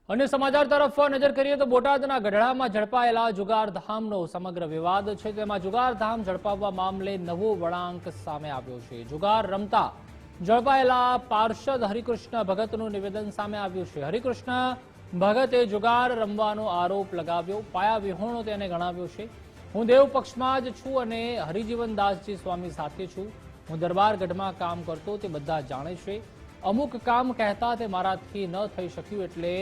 अन्य समाचार तरफ नजर करिए तो बोटादना गढ़ડામાં ઝડપાયેલા જુગારધામનો સમગ્ર વિવાદ છે। તેમાં જુગારધામ ઝડપાવવા મામલે નવો વળાંક સામે આવ્યો છે। જુગાર રમતા ઝડપાયેલા પાર્ષદ હરિકૃષ્ણ ભગતનું નિવેદન સામે આવ્યું છે। હરિકૃષ્ણ ભગતે જુગાર રમવાનો આરોપ લગાવ્યો, પાયા વિહોણો તેને ગણાવ્યો છે। હું દેવ પક્ષમાં જ છું અને હરિજીવનદાસજી સ્વામી સાથે છું। હું દરબારગઢમાં કામ કરતો તે બધા જાણે છે। અમુક કામ કહેતા તે મારાથી ન થઈ શક્યું એટલે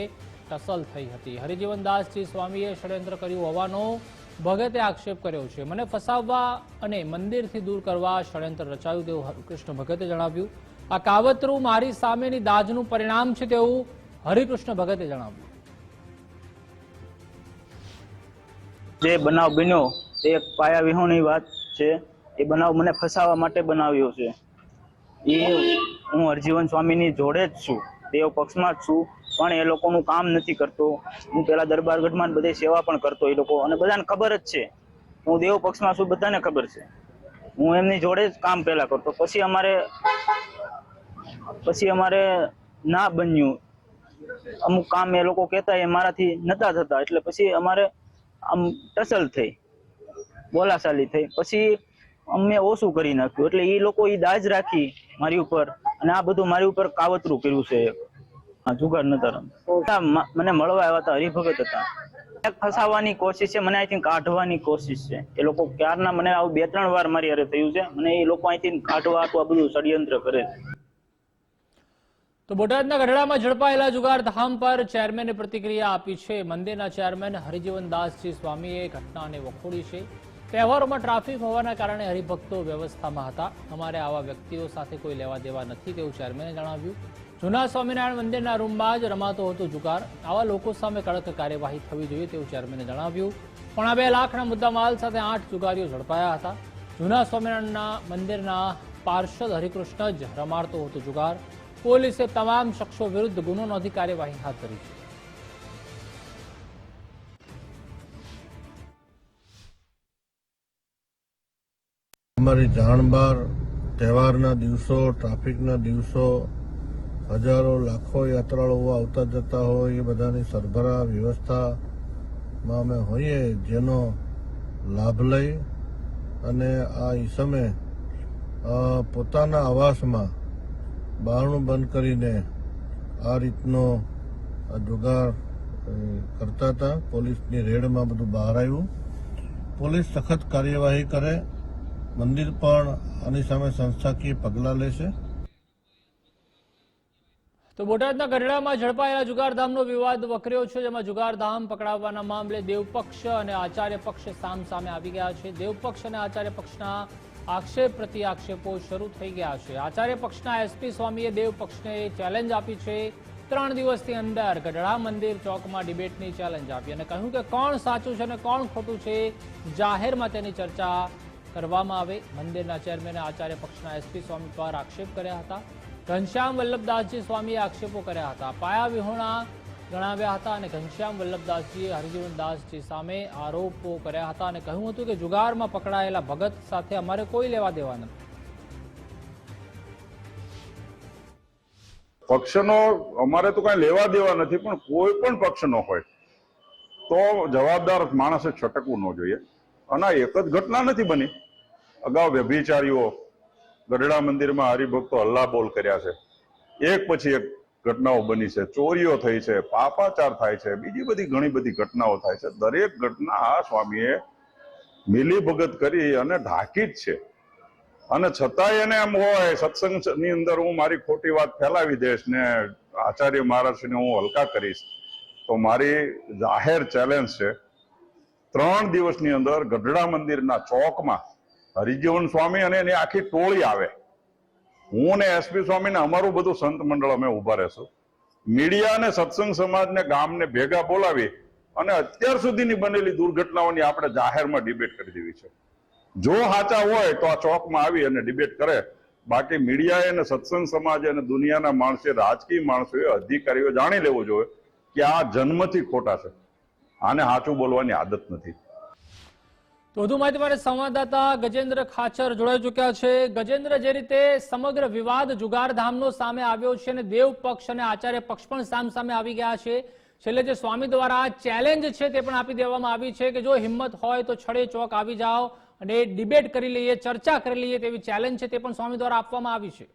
ટસલ થઈ હતી। હરિજીવનદાસજી સ્વામીએ ષડયંત્ર કર્યું હોવાનો ભગતે આક્ષેપ કર્યો છે। મને ફસાવવા અને મંદિરથી દૂર કરવા ષડયંત્ર રચાયું તેવું હરિકૃષ્ણ ભગતે જણાવ્યું। આ કાવતરું મારી સામેની દાજનું પરિણામ છે તેવું હરિકૃષ્ણ ભગતે જણાવ્યું। જે બનાવ બન્યો તે એક પાયા વિહોણી વાત છે। એ બનાવ મને ફસાવવા માટે બનાવ્યો છે। એ હું હરજીવન સ્વામીની જોડે જ છું, દેવ પક્ષમાં જ છું, પણ એ લોકોનું કામ નથી કરતો। હું પેલા દરબારગઢમાં બધે સેવા પણ કરતો એ લોકો, અને બધાને ખબર જ છે હું દેવ પક્ષમાં છું, બધાને ખબર છે। હું એમની જોડે જ કામ પેલા કરતો, પછી અમારે ના બન્યું। અમુક કામ એ લોકો કહેતા એ મારાથી નતા થતા, એટલે પછી અમારે આમ ટસલ થઈ, બોલાચાલી થઈ, પછી અમે ઓછું કરી નાખ્યું। એટલે એ લોકો એ દાજ રાખી મારી ઉપર, અને આ બધું મારી ઉપર કાવતરું કર્યું છે। જુગાર નતા રમતા, મને મળવા આવ્યા હતા, હરિભગત હતા। ફસાવવાની કોશિશ છે, મને અહીંથી કાઢવાની કોશિશ છે। એ લોકો ક્યારના મને આવું 2-3 વાર મારી હારે થયું છે। મને એ લોકો અહીંથી કાઢવા આ બધું ષડયંત્ર કરે છે। તો બોટાદના ગઢડામાં ઝડપાયેલા જુગારધામ પર ચેરમેને પ્રતિક્રિયા આપી છે। મંદિરના ચેરમેન હરિજીવનદાસજી સ્વામીએ ઘટનાને વખોડી છે। તહેવારોમાં ટ્રાફિક હોવાના કારણે હરિભક્તો વ્યવસ્થામાં હતા। અમારે આવા વ્યક્તિઓ સાથે કોઈ લેવા દેવા નથી તેવું ચેરમેને જણાવ્યું। જૂના સ્વામિનારાયણ મંદિરના રૂમમાં જ રમાતો હતો જુગાર। આવા લોકો સામે કડક કાર્યવાહી થવી જોઈએ તેવું ચેરમેને જણાવ્યું। 2.5 લાખના મુદ્દામાલ સાથે 8 જુગારીઓ ઝડપાયા હતા। જૂના સ્વામિનારાયણના મંદિરના પાર્ષદ હરિકૃષ્ણ જ રમાડતો હતો જુગાર। પોલીસે તમામ શખ્સો વિરુદ્ધ ગુનો નોંધી કાર્યવાહી હાથ ધરી છે। અમારી જાણ બહાર તહેવારના દિવસો, ટ્રાફિકના દિવસો, હજારો લાખો યાત્રાળુઓ આવતા જતા હોય, એ બધાની સરભરા વ્યવસ્થામાં અમે હોઈએ, જેનો લાભ લઈ અને આ ઈસમે પોતાના આવાસમાં બારણું બંધ કરીને આ રીતનો જુગાર કરતા હતા। પોલીસની રેડમાં બધું બહાર આવ્યું। પોલીસ સખત કાર્યવાહી કરે, મંદિર પણ આની સામે સંસ્થાકીય પગલાં લેશે। તો બોટાદના ગઢડામાં ઝડપાયેલા જુગારધામનો વિવાદ વકર્યો છે, જેમાં જુગારધામ પકડાવવાના મામલે દેવપક્ષ અને આચાર્ય પક્ષ સામે આવી ગયા છે। દેવપક્ષ અને આચાર્ય પક્ષના આક્ષેપ પ્રતિ આક્ષેપો શરૂ થઈ ગયા છે। આચાર્ય પક્ષના એસપી સ્વામીએ દેવ પક્ષને ચેલેન્જ આપી છે। 3 દિવસની અંદર ગઢડા મંદિર ચોકમાં ડિબેટની ચેલેન્જ આપી અને કહ્યું કે કોણ સાચું છે અને કોણ ખોટું છે, જાહેરમાં તેની ચર્ચા કરવામાં આવે। મંદિરના ચેરમેને આચાર્ય પક્ષના એસપી સ્વામી પર આક્ષેપ કર્યા હતા। ઘનશ્યામ વલ્લભદાસજી સ્વામીએ આક્ષેપો કર્યા હતા, પાયા વિહોણા ગણાવ્યા હતા અને ઘનશ્યામ વલ્લભદાસજીએ હરિજીવનદાસજી સામે આરોપો કર્યા હતા અને કહ્યું હતું કે જુગારમાં પકડાયેલા ભગત સાથે અમારે કોઈ લેવા દેવા નથી। પક્ષનો અમારે તો કઈ લેવા દેવા નથી, પણ કોઈ પણ પક્ષનો હોય તો જવાબદાર માણસે છટકવું ન જોઈએ। અને એક જ ઘટના નથી બની, અગાઉ વ્યભિચારીઓ ગઢડા મંદિરમાં હરિભક્તો હલ્લાબોલ કર્યા છે, એક પછી એક ઘટનાઓ બની છે, ચોરીઓ થઈ છે, પાપાચાર થાય છે, બીજી બધી ઘણી બધી ઘટનાઓ થાય છે। દરેક ઘટના આ સ્વામીએ મિલીભગત કરી અને ઢાંકી જ છે। અને છતાંય એને એમ હોય સત્સંગની અંદર હું મારી ખોટી વાત ફેલાવી દઈશ ને આચાર્ય મહારાજને હું હલકા કરીશ, તો મારી જાહેર ચેલેન્જ છે, 3 દિવસની અંદર ગઢડા મંદિરના ચોકમાં હરિજીવન સ્વામી અને એની આખી ટોળી આવે, હું ને એસપી સ્વામી ને અમારું બધું સંત મંડળ અમે ઉભા રહેશું। મીડિયા અને સત્સંગ સમાજને ગામને ભેગા બોલાવી અને અત્યાર સુધીની બનેલી દુર્ઘટનાઓની આપણે જાહેરમાં ડિબેટ કરી દેવી છે। જો સાચા હોય તો આ ચોકમાં આવી અને ડિબેટ કરે, બાકી મીડિયાએ અને સત્સંગ સમાજે અને દુનિયાના માણસે, રાજકીય માણસોએ, અધિકારીઓ જાણી લેવું જોઈએ કે આ જન્મથી ખોટા છે, આને સાચું બોલવાની આદત નથી। તો વધુ માહિતી માટે સંવાદદાતા ગજેન્દ્ર ખાચર જોડાઈ ચૂક્યા છે। ગજેન્દ્ર, જે રીતે સમગ્ર વિવાદ જુગારધામનો સામે આવ્યો છે અને દેવ પક્ષ અને આચાર્ય પક્ષ પણ સામે આવી ગયા છે, છેલ્લે જે સ્વામી દ્વારા ચેલેન્જ છે તે પણ આપી દેવામાં આવી છે કે જો હિંમત હોય તો છડે ચોક આવી જાઓ અને ડિબેટ કરી લઈએ, ચર્ચા કરી લઈએ તેવી ચેલેન્જ છે તે પણ સ્વામી દ્વારા આપવામાં આવી છે.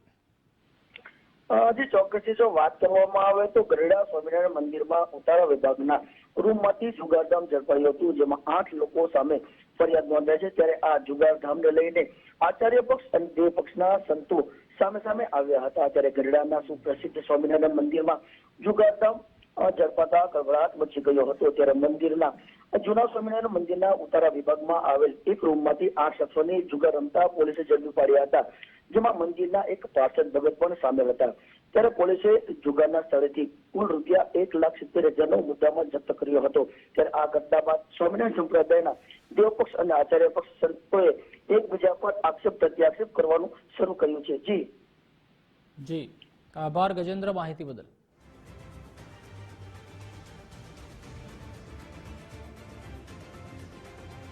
હજી ચોક્કસથી જો વાત કરવામાં આવે તો ગરડા સ્વામિનારાયણ મંદિરમાં ઉતારા વિભાગના રૂમમાંથી જુગારધામ ઝડપાયું હતું, જેમાં 8 લોકો સામે ફરિયાદ નોંધાઈ છે. ત્યારે આ જુગારધામને લઈને આચાર્ય પક્ષ અને દેવ પક્ષના સંતો સામે સામે આવ્યા હતા. ત્યારે ગરડાના સુપ્રસિદ્ધ સ્વામિનારાયણ મંદિરમાં જુગારધામ ઝડપાતા કળવળાટ મચી ગયો હતો. ત્યારે મંદિરના જૂના સ્વામિનારાયણ મંદિરના ઉતારા વિભાગમાં આવેલ એક રૂમમાંથી 8 શખ્સોને જુગાર રમતા પોલીસે ઝડપી પાડ્યા હતા, જેમાં મંદિરના એક પાર્ષદ ભગત પણ સામેલ હતા. ત્યારે પોલીસે જુગારના સ્થળેથી કુલ રૂપિયા 1,70,000નો મુદ્દામાલ જપ્ત કર્યો હતો. ત્યારે આ ઘટના બાદ સ્વામિનારાયણ સંપ્રદાયના દેવપક્ષ અને આચાર્ય પક્ષ સંતોએ એકબીજા પર આક્ષેપ પ્રત્યાક્ષેપ કરવાનું શરૂ કર્યું છે. જી આભાર ગજેન્દ્ર માહિતી બદલ.